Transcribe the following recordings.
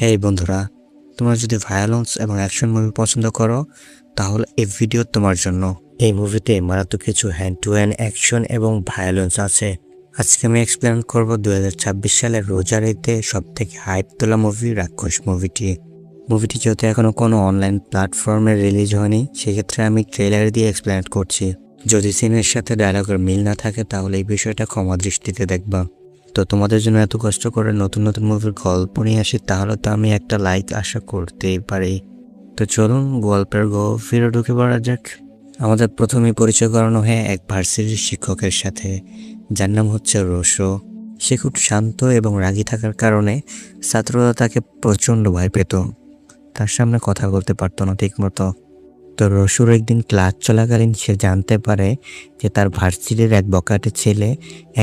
হেই বন্ধুরা, তোমরা যদি ভায়োলেন্স এবং অ্যাকশন মুভি পছন্দ করো তাহলে এই ভিডিও তোমার জন্য। এই মুভিতে মারাত্মক কিছু হ্যান্ড টু হ্যান্ড অ্যাকশন এবং ভায়োলেন্স আছে। আজকে আমি এক্সপ্লেন করব 2026 সালের রোজার ঈদে সব থেকে হাইপ তোলা মুভি রাক্ষস মুভিটি যেহেতু এখনো কোনো অনলাইন প্ল্যাটফর্মে রিলিজ হয়নি, সেক্ষেত্রে আমি ট্রেলার দিয়ে এক্সপ্লেন করছি। যদি সিনের সাথে ডায়লগের মিল না থাকে তাহলে এই বিষয়টা ক্ষমা দৃষ্টিতে দেখবা। তো তোমাদের জন্য এত কষ্ট করে নতুন নতুন মুভির গল্প নিয়ে আসি, তাহলে তো আমি একটা লাইক আশা করতেই পারি। তো চলুন গল্পের গভীরে ঢুকে পড়া যাক। আমাদের প্রথমেই পরিচয় করানো হয় এক ভার্সিটির শিক্ষকের সাথে, যার নাম হচ্ছে রোশো। সে খুব শান্ত এবং রাগী থাকার কারণে ছাত্ররা তাকে প্রচণ্ড ভয় পেত। তার সামনে কথা বলতে পারতো না ঠিক মতো। তো রসুর একদিন ক্লাস চলাকালীন সে জানতে পারে যে তার ভার্সিটির এক বখাটে ছেলে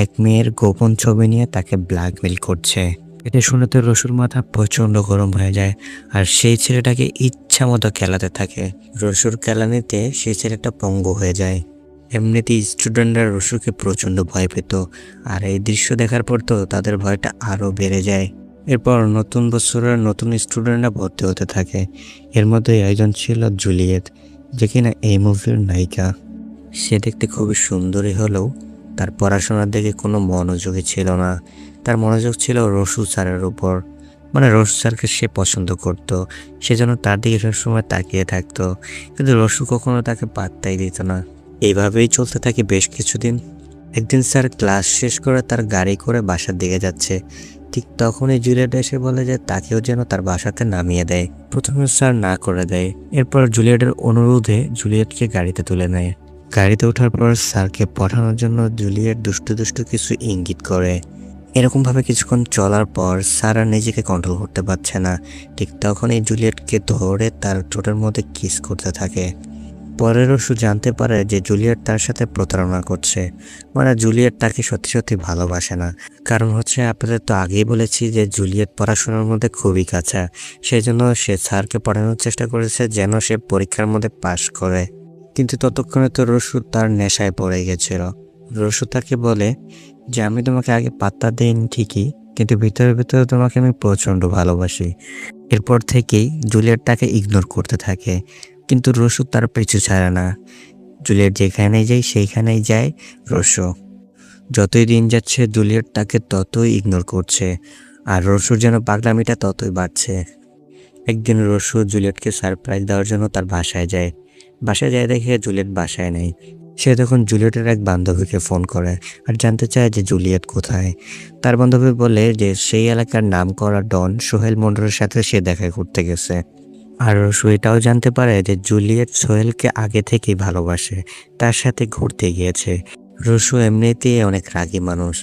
এক মেয়ের গোপন ছবি নিয়ে তাকে ব্ল্যাকমেল করছে। এটা শুনে তো রসুর মাথা প্রচণ্ড গরম হয়ে যায়, আর সেই ছেলেটাকে ইচ্ছা মতো খেলাতে থাকে। রসুর খেলানিতে সেই ছেলেটা পঙ্গু হয়ে যায়। এমনিতেই স্টুডেন্টরা রসুকে প্রচণ্ড ভয় পেত, আর এই দৃশ্য দেখার পর তো তাদের ভয়টা আরও বেড়ে যায়। এরপর নতুন বছরের নতুন স্টুডেন্টরা ভর্তি হতে থাকে। এর মধ্যে একজন ছিল জুলিয়েট, যে কিনা এই মুভির নায়িকা। সে দেখতে খুবই সুন্দরী হলেও তার পড়াশোনার দিকে কোনো মনোযোগই ছিল না। তার মনোযোগ ছিল রসু স্যারের উপর, মানে রসু স্যারকে সে পছন্দ করত, সেজন্য তার দিকে সবসময় তাকিয়ে থাকতো। কিন্তু রসু কখনো তাকে পাত্তাই দিত না। এইভাবেই চলতে থাকে বেশ কিছুদিন। একদিন স্যার ক্লাস শেষ করে তার গাড়ি করে বাসার দিকে যাচ্ছে। ঠিক তখনই জুলিয়েট এসে বলে যে তাকেও যেন তার বাসাতে নামিয়ে দেয়। প্রথমে স্যার না করে দেয়। এরপর জুলিয়েটের অনুরোধে জুলিয়েটকে গাড়িতে তুলে নেয়। গাড়িতে ওঠার পর স্যারকে পঠানোর জন্য জুলিয়েট দুষ্টু দুষ্টু কিছু ইঙ্গিত করে। এরকমভাবে কিছুক্ষণ চলার পর স্যার আর নিজেকে কন্ট্রোল করতে পারছে না। ঠিক তখনই জুলিয়েটকে ধরে তার ঠোঁটের মধ্যে কিস করতে থাকে। পরে রসু জানতে পারে যে জুলিয়েট তার সাথে প্রতারণা করছে, মানে জুলিয়েট তাকে সত্যি সত্যি ভালোবাসে না। কারণ হচ্ছে আপনাদের তো আগেই বলেছি যে জুলিয়েট পড়াশোনার মধ্যে খুবই কাঁচা, সেই জন্য সে স্যারকে পড়ানোর চেষ্টা করেছে যেন সে পরীক্ষার মধ্যে পাশ করে। কিন্তু ততক্ষণে তো রসু তার নেশায় পড়ে গেছিল। রসু তাকে বলে যে আমি তোমাকে আগে পাত্তা দিইনি ঠিকই, কিন্তু ভিতরে ভিতরে তোমাকে আমি প্রচণ্ড ভালোবাসি। এরপর থেকেই জুলিয়েট তাকে ইগনোর করতে থাকে, কিন্তু রসু তার পিছু ছাড়ে না। জুলিয়েট যেখানেই যায় সেইখানেই যায় রসু। যতই দিন যাচ্ছে জুলিয়েট তাকে ততই ইগনোর করছে, আর রসুর যেন পাগলামিটা ততই বাড়ছে। একদিন রসু জুলিয়েটকে সারপ্রাইজ দেওয়ার জন্য তার বাসায় যায়। দেখে জুলিয়েট বাসায় নেই। সে তখন জুলিয়েটের এক বান্ধবীকে ফোন করে আর জানতে চায় যে জুলিয়েট কোথায়। তার বান্ধবী বলে যে সেই এলাকার নাম করা ডন সোহেল মন্ডলের সাথে সে দেখা করতে গেছে। আর রসু এটাও জানতে পারে যে জুলিয়েট সোহেলকে আগে থেকেই ভালোবাসে, তার সাথে ঘুরতে গিয়েছে। রসু এমনিতেই অনেক রাগী মানুষ।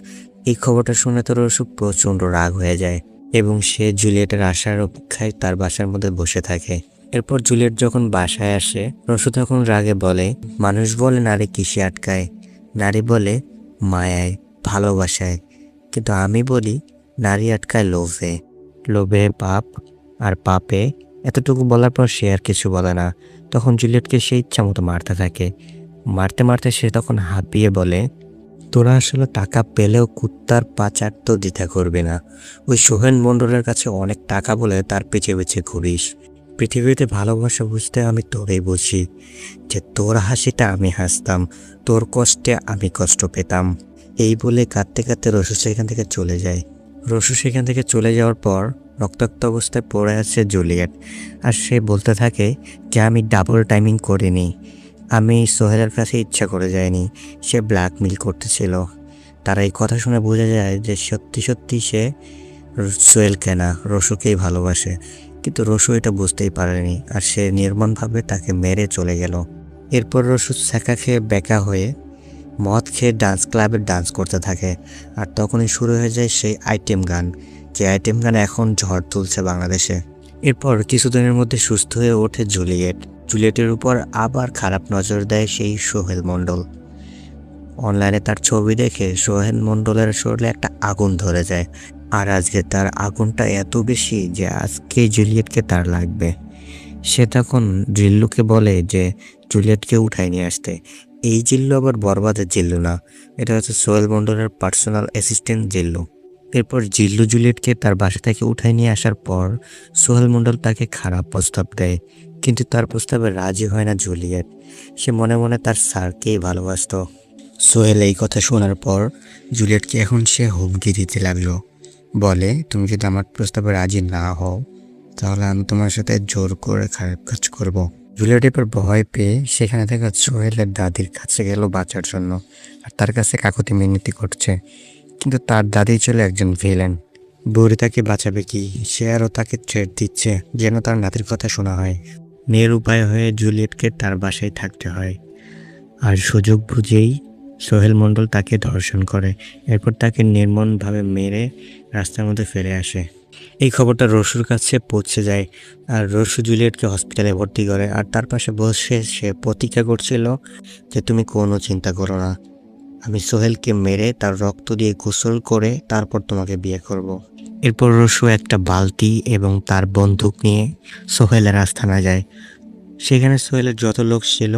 এই খবরটা শুনে তো রসু প্রচণ্ড রাগ হয়ে যায় এবং সে জুলিয়েটের আসার অপেক্ষায় তার বাসার মধ্যে বসে থাকে। এরপর জুলিয়েট যখন বাসায় আসে, রসু তখন রাগে বলে, মানুষ বলে নারী কিসে আটকায়, নারী বলে মায়ায়, ভালোবাসায়, কিন্তু আমি বলি নারী আটকায় লোভে, লোভে পাপ, আর পাপে। এতটুকু বলার পর সে আর কিছু বলে না। তখন জুলিয়েটকে সে ইচ্ছা মতো মারতে থাকে। মারতে মারতে সে তখন হাঁপিয়ে বলে, তোরা আসলে টাকা পেলেও কুত্তার পাচার তো দ্বিধা করবে না। ওই সোহেল মণ্ডলের কাছে অনেক টাকা বলে তার পিছে পিছে ঘুরিস। পৃথিবীতে ভালোবাসা বুঝতে আমি তোরেই বুঝি, যে তোর হাসিটা আমি হাসতাম, তোর কষ্টে আমি কষ্ট পেতাম। এই বলে কাঁদতে কাঁদতে রসু সেখান থেকে চলে যায়। রসু সেখান থেকে চলে যাওয়ার পর রক্তাক্ত অবস্থায় পড়ে আছে জুলিয়েট, আর সে বলতে থাকে যে আমি ডাবল টাইমিং করিনি, আমি সোহেলের কাছে ইচ্ছা করে যাইনি, সে ব্ল্যাকমেল করতেছিল। তারা এই কথা শুনে বোঝা যায় যে সত্যি সত্যি সে সোহেলকে না রসুকেই ভালোবাসে। কিন্তু রসু এটা বুঝতেই পারেনি, আর সে নির্মমভাবে তাকে মেরে চলে গেল। এরপর রসু ছ্যাঁকা খেয়ে বেঁকা হয়ে মদ খেয়ে ডান্স ক্লাবে ডান্স করতে থাকে। আর তখনই শুরু হয়ে যায় সেই আইটেম গান, যে আইটেম গান এখন ঝড় তুলছে বাংলাদেশে। এরপর কিছুদিনের মধ্যে সুস্থ হয়ে ওঠে জুলিয়েটের উপর আবার খারাপ নজর দেয় সেই সোহেল মণ্ডল। অনলাইনে তার ছবি দেখে সোহেল মণ্ডলের শরীরে একটা আগুন ধরে যায়, আর আজকে তার আগুনটা এত বেশি যে আজকে জুলিয়েটকে তার লাগবে। সে তখন জিল্লুকে বলে যে জুলিয়েটকে উঠায় নিয়ে আসতে। এই জিল্লু আবার বরবাদের জিল্লু না, এটা হচ্ছে সোহেল মণ্ডলের পার্সোনাল অ্যাসিস্ট্যান্ট জিল্লু। এরপর জিল্লু জুলিয়েটকে তার বাসা থেকে উঠায় নিয়ে আসার পর সোহেল মণ্ডল তাকে খারাপ প্রস্তাব দেয়, কিন্তু তার প্রস্তাবে রাজি হয় না জুলিয়েট। সে মনে মনে তার স্যারকেই ভালোবাসতো। সোহেল এই কথা শোনার পর জুলিয়েটকে এখন সে হুমকি দিতে লাগলো। বলে, তুমি যদি আমার প্রস্তাবে রাজি না হও তাহলে আমি তোমার সাথে জোর করে খারাপ কাজ করব। জুলিয়েট এরপর ভয় পেয়ে সেখানে থাকা সোহেলের দাদির কাছে গেল বাঁচার জন্য, আর তার কাছে কাকুতি মিনতি করছে। কিন্তু তার দাদি ছিল একজন ভিলেন। বুড়ি তাকে বাঁচাবে কি, সে আরও তাকে থ্রেট দিচ্ছে যেন তার নাতির কথা শোনা হয়। নিরুপায় হয়ে জুলিয়েটকে তার বাসায় থাকতে হয়, আর সুযোগ বুঝেই সোহেল মণ্ডল তাকে ধর্ষণ করে। এরপর তাকে নির্মমভাবে মেরে রাস্তার মধ্যে ফেলে আসে। এই খবরটা রসুর কাছে পৌঁছে যায়, আর রসু জুলিয়েটকে হসপিটালে ভর্তি করে, আর তার পাশে বসে সে প্রতিজ্ঞা করছিল যে তুমি কোনো চিন্তা করো না, আমি সোহেলকে মেরে তার রক্ত দিয়ে গোসল করে তারপর তোমাকে বিয়ে করব। এরপর রসু একটা বালতি এবং তার বন্দুক নিয়ে সোহেলের আস্তানায় যায়। সেখানে সোহেলের যত লোক ছিল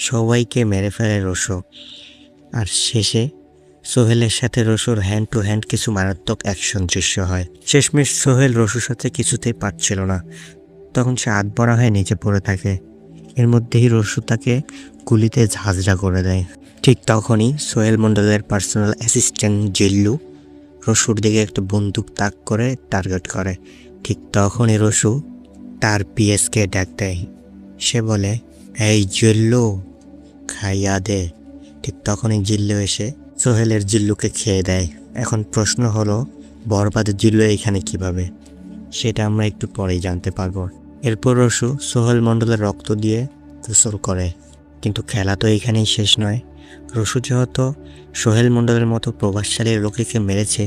সবাইকে মেরে ফেলে রসু। আর শেষে সোহেলের সাথে রসুর হ্যান্ড টু হ্যান্ড কিছু মারাত্মক অ্যাকশন দৃশ্য হয়। শেষমেশ সোহেল রসুর সাথে কিছুতেই পারছিল না, তখন সে আধমরা হয়ে নিচে পড়ে থাকে। এর মধ্যেই রসু তাকে গুলিতে ঝাঁঝরা করে দেয়। ঠিক তখনই সোহেল মণ্ডলের পার্সোনাল অ্যাসিস্ট্যান্ট জিল্লু রসুর দিকে একটা বন্দুক তাক করে টার্গেট করে। ঠিক তখনই রসু তার পিএসকে ডাক দেয়। সে বলে, এই জিল্লু, খাইয়া দে। ঠিক তখনই জিল্লু এসে সোহেলের জিল্লুকে খেয়ে দেয়। এখন প্রশ্ন হলো, বরবাদের জিল্লু এখানে কিভাবে, সেটা আমরা একটু পরেই জানতে পারবো। এরপর রসু সোহেল মণ্ডলের রক্ত দিয়ে গোসল করে। কিন্তু খেলা তো এখানেই শেষ নয়। রসু যেহেতু সোহেল মণ্ডলের মতো প্রভাবশালী লোককে মেরেছে,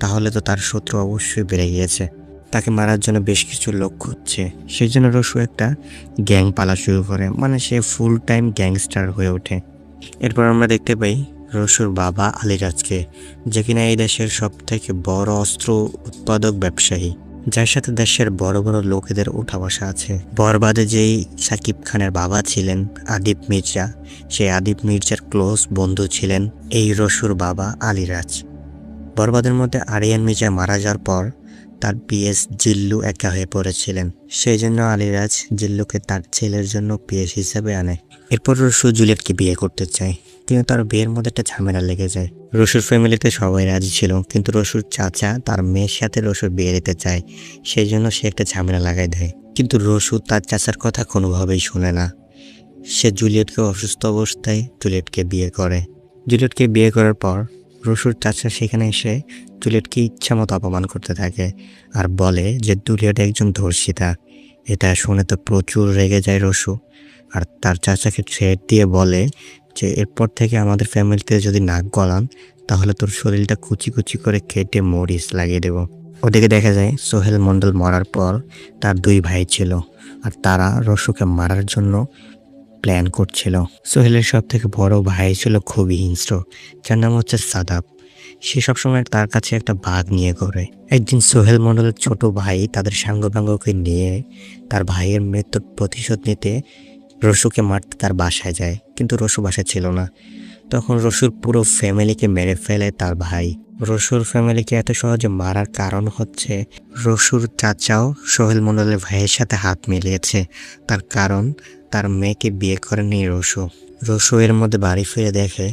তাহলে তো তার শত্রু অবশ্যই বেড়ে গিয়েছে। তাকে মারার জন্য বেশ কিছু লোক খুঁজছে। সেই জন্য রসু একটা গ্যাং পালা শুরু করে, মানে সে ফুল টাইম গ্যাংস্টার হয়ে ওঠে। এরপর আমরা দেখতে পাই রসুর বাবা আলিরাজকে, যে কিনা এই দেশের সব থেকে বড় অস্ত্র উৎপাদক ব্যবসায়ী, যার সাথে দেশের বড় বড় লোকেদের উঠা বসা আছে। বরবাদে যেই সাকিব খানের বাবা ছিলেন আদিপ মির্জা, সেই আদিপ মির্জার ক্লোজ বন্ধু ছিলেন এই রসুর বাবা আলিরাজ। বরবাদের মধ্যে আরিয়ান মির্জা মারা যাওয়ার পর তার পিএস জিল্লু একা হয়ে পড়েছিলেন, সেই জন্য আলিরাজ জিল্লুকে তার ছেলের জন্য পিএস হিসেবে আনে। এরপর রসু জুলিয়েটকে বিয়ে করতে চায়, কিন্তু তার বিয়ের মধ্যে একটা ঝামেলা লেগে যায়। রসুর ফ্যামিলিতে সবাই রাজি ছিল, কিন্তু রসুর চাচা তার মেয়ের সাথে রসুর বিয়ে দিতে চায়, সেই জন্য সে একটা ঝামেলা লাগাই দেয়। কিন্তু রসু তার চাচার কথা কোনোভাবেই শুনে না। সে জুলিয়েটকে অসুস্থ অবস্থায় জুলিয়েটকে বিয়ে করে। জুলিয়েটকে বিয়ে করার পর রসুর চাচা সেখানে এসে জুলিয়েটকে ইচ্ছামতো অপমান করতে থাকে, আর বলে যে জুলিয়েট একজন ধর্ষিতা। এটা শুনে তো প্রচুর রেগে যায় রসু, আর তার চাচাকে থ্রেট দিয়ে বলে যে এরপর থেকে আমাদের ফ্যামিলিতে যদি নাক গলান তাহলে তোর শরীরটা কুচি কুচি করে কেটে মরিচ লাগিয়ে দেব। ওদিকে দেখা যায় সোহেল মণ্ডল মরার পর তার দুই ভাই ছিল, আর তারা রসুকে মারার জন্য প্ল্যান করছিল। সোহেলের সব থেকে বড় ভাই ছিল খুবই হিংস্র, যার নাম হচ্ছে সাদাব। সে সবসময় তার কাছে একটা বাঘ নিয়ে ঘোরে। একদিন সোহেল মণ্ডলের ছোট ভাই তাদের সাঙ্গপাঙ্গকে নিয়ে তার ভাইয়ের মৃত্যুর প্রতিশোধ নিতে রসুকে মারতে তার বাসায় যায়, কিন্তু রসু বাসায় ছিল না। তখন রসুর পুরো ফ্যামিলিকে মেরে ফেলে তার ভাই। রসুর ফ্যামিলিকে এত সহজে মারার কারণ হচ্ছে রসুর চাচাও সোহেল মণ্ডলের ভাইয়ের সাথে হাত মিলিয়েছে। তার কারণ তার মেয়েকে বিয়ে করেনি রসু। রসু এর মধ্যে বাড়ি ফিরে দেখে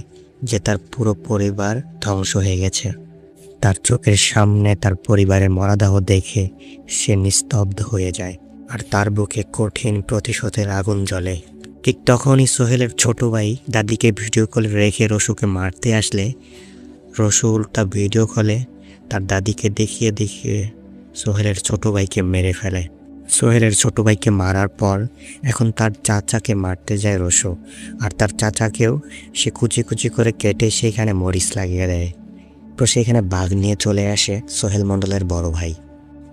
যে তার পুরো পরিবার ধ্বংস হয়ে গেছে। তার চোখের সামনে তার পরিবারের মরদেহ দেখে সে নিস্তব্ধ হয়ে যায়, আর তার বুকে কঠিন প্রতিশোধের আগুন জ্বলে। ঠিক তখনই সোহেলের ছোট ভাই দাদিকে ভিডিও কলে রেখে রসুকে মারতে আসলে রসু উল্টা ভিডিও কলে তার দাদিকে দেখিয়ে দেখিয়ে সোহেলের ছোট ভাইকে মেরে ফেলে। সোহেলের ছোট ভাইকে মারার পর এখন তার চাচাকে মারতে যায় রসু, আর তার চাচাকেও সে কুচি কুচি করে কেটে সেখানে মরিচ লাগিয়ে দেয়। তো সেখানে বাঘ নিয়ে চলে আসে সোহেল মণ্ডলের বড় ভাই।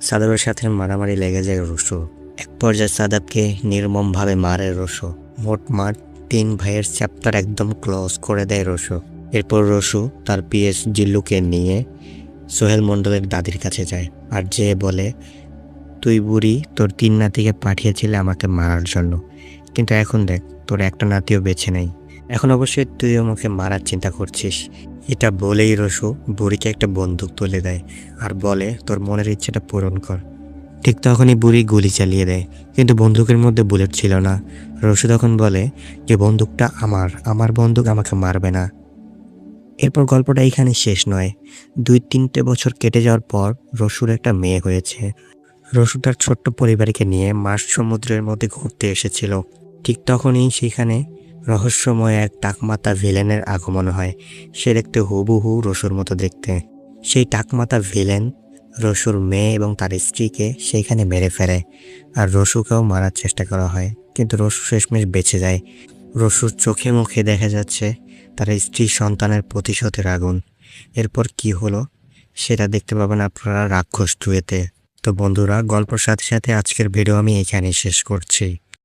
সাদাবের সাথে মারামারি লেগে যায় রসু। এক পর্যায়ে সাদাবকে নির্মমভাবে মারে রসু। মোটমাট 3 ভাইয়ের চ্যাপ্টার একদম ক্লোজ করে দেয় রসু। এরপর রসু তার পিএস জিল্লুকে নিয়ে সোহেল মণ্ডলের দাদির কাছে যায়, আর যে বলে, তুই বুড়ি তোর 3 নাতিকে পাঠিয়েছিলে আমাকে মারার জন্য, কিন্তু এখন দেখ তোর একটা নাতিও বেঁচে নেই। এখন অবশ্যই তুই আমাকে মারার চিন্তা করছিস। এটা বলেই রসু বুড়িকে একটা বন্দুক তুলে দেয় আর বলে, তোর মনের ইচ্ছেটা পূরণ কর। ঠিক তখনই বুড়ি গুলি চালিয়ে দেয়, কিন্তু বন্দুকের মধ্যে বুলেট ছিল না। রসু তখন বলে যে বন্দুকটা আমার বন্দুক আমাকে মারবে না। এরপর গল্পটা এখানে শেষ নয়। 2-3টে বছর কেটে যাওয়ার পর রসুর একটা মেয়ে হয়েছে। রসু তার ছোট্ট পরিবারকে নিয়ে মার্স সমুদ্রের মধ্যে ঘুরতে এসেছিল। ঠিক তখনই সেখানে রহস্যময় এক টাকমাতা ভিলেনের আগমন হয়। সে দেখতে হুবহু রসুর মতো দেখতে। সেই টাকমাতা ভিলেন রসুর মেয়ে এবং তার স্ত্রীকে সেইখানে মেরে ফেলে, আর রসুকেও মারার চেষ্টা করা হয়, কিন্তু রসু শেষমেশ বেঁচে যায়। রসুর চোখে মুখে দেখা যাচ্ছে তার স্ত্রী সন্তানের প্রতিশোধের আগুন। এরপর কি হলো সেটা দেখতে পাবেন আপনারা রাক্ষস 2-তে। তো বন্ধুরা, গল্পের সাথে সাথে আজকের ভিডিও আমি এখানেই শেষ করছি।